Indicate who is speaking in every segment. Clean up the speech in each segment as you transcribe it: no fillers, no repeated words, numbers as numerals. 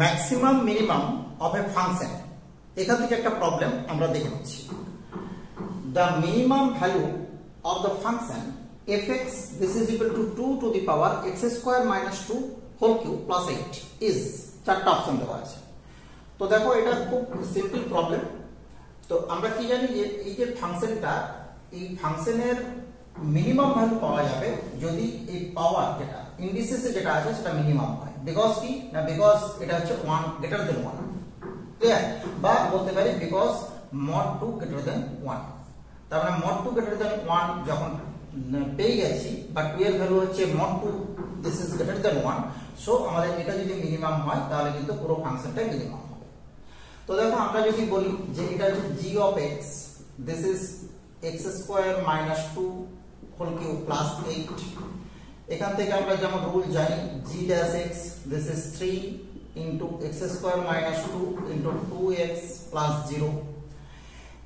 Speaker 1: Maximum minimum of A function, এখান থেকে একটা প্রবলেম আমরা দেখে নিচ্ছি। The minimum value of the function fx this is equal to 2 to the power x square minus 2 whole cube plus 8 is, চারটা option দেওয়া আছে। তো দেখো এটা খুব সিম্পল প্রবলেম। তো আমরা কি জানি যে এই যে ফাংশনটা, এই ফাংশনের মিনিমাম ভ্যালু পাওয়া যাবে যদি এই পাওয়ার যেটা ইন্ডিসেসে যেটা আছে সেটা মিনিমাম হয়। বিকজ কি না, বিকজ এটা হচ্ছে 1 গ্রেটার দেন 1, ক্লিয়ার? বা বলতে পারি বিকজ mod 2 গ্রেটার দেন 1। তার মানে mod 2 গ্রেটার দেন 1 যখন পেয়ে গেছি, বাট 2 এর ভ্যালু হচ্ছে mod 2 this is greater than 1, so আমাদের এটা যদি মিনিমাম হয় তাহলে কিন্তু পুরো ফাংশনটা মিনিমাম হবে। তো দেখো আমরা যদি বলি যে এটা হচ্ছে g of x this is x square minus 2 whole cube plus 8, এখান থেকে আমরা যেমন রুল জানি g dash x this is 3 into x square minus 2 into 2x plus 0,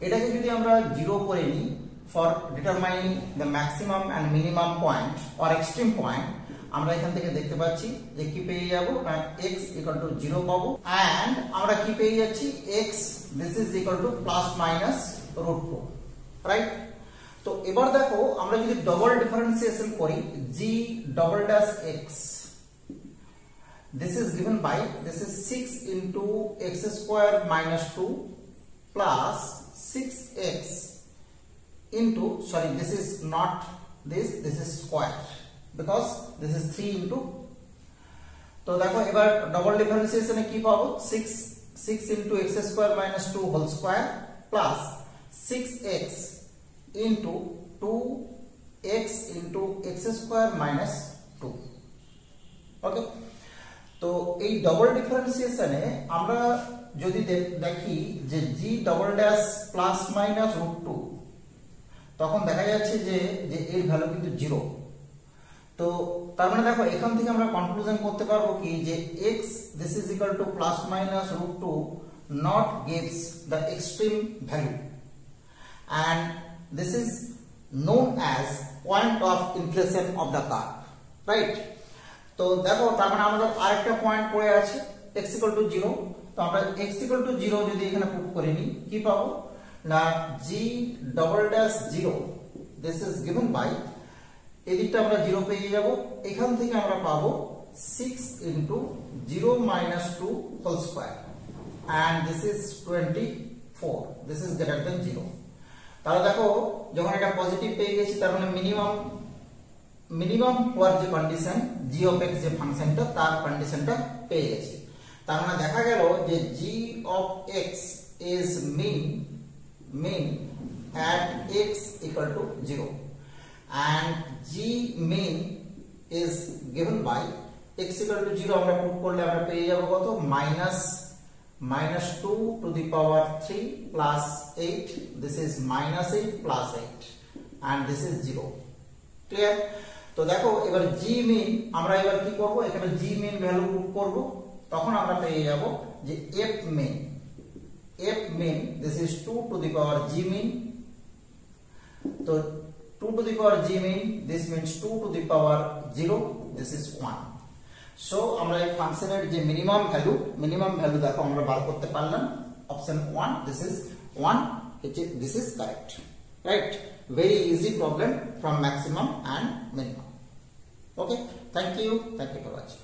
Speaker 1: এটাকে যদি আমরা 0 করে নিই for determining the maximum and minimum point or extreme point, আমরা এখান থেকে দেখতে পাচ্ছি যে কি পেয়ে যাব না x equal to 0 পাবো, and আমরা কি পেয়ে যাচ্ছি x this is equal to plus minus root 2, right? তো এবার দেখো আমরা যদি ডবল ডিফারেন্সিয়েশন করি g double dash x this is given by this is 6 into x square minus 2 plus 6x into, sorry this is not this is square because this is 3 into, তো দেখো এবার double ডিফারেন্সিয়েশনে কি পাবো 6 into x square minus 2 whole square plus 6x into 2x into x square minus 2, ওকে? তো এই double ডিফারেন্সিয়েশনে আমরা যদি দেখি যে g double dash plus minus root 2, তখন দেখা যাচ্ছে যে এর ভ্যালু কিন্তু 0। তো তার মানে দেখো এখান থেকে আমরা কনক্লুশন করতে পারবো কি যে x this is equal to plus minus root 2 not gives the extreme value and this is known as point of inflation of the curve, right? তো দেখো তার মানে আমাদের আরেকটা পয়েন্ট পড়ে আছে x equal to 0, তো আমরা x equal to 0 যদি এখানে পুট করে নিই কি পাবো না g double dash 0 this is given by, এদিকটা আমরা 0 পেয়ে যাব, এখান থেকে আমরা পাবো 6 into 0 minus 2 whole square and this is 24 this is greater than 0। তাহলে দেখো যখন এটা পজিটিভ পেয়ে গেছি তার মানে মিনিমাম হওয়ার যে কন্ডিশন g of x যে ফাংশনটা তার কন্ডিশনটা পেয়ে গেছি। তার মানে দেখা গেল যে g of x is mean at x equal to 0 and g mean is given by x equal to 0 আমরা পুট করলে আমরা পেয়ে যাব কত minus 2 to the power 3 plus 8 this is minus 8 plus 8 and this is 0, clear? তো দেখো এবার g mean আমরা এবার কি করব, এখানে g mean ভ্যালু পুট করব, তখন আমরা পেয়ে যাব যে f mean this is 2 to the power g mean, তো 2 to the power g mean this means 2 to the power 0 this is 1। So আমরা এই ফাংশনের যে মিনিমাম ভ্যালু দেখো আমরা বার করতে পারলাম, option 1 this is 1, this is correct, right? Very easy problem from maximum and minimum, okay? Thank you for watching.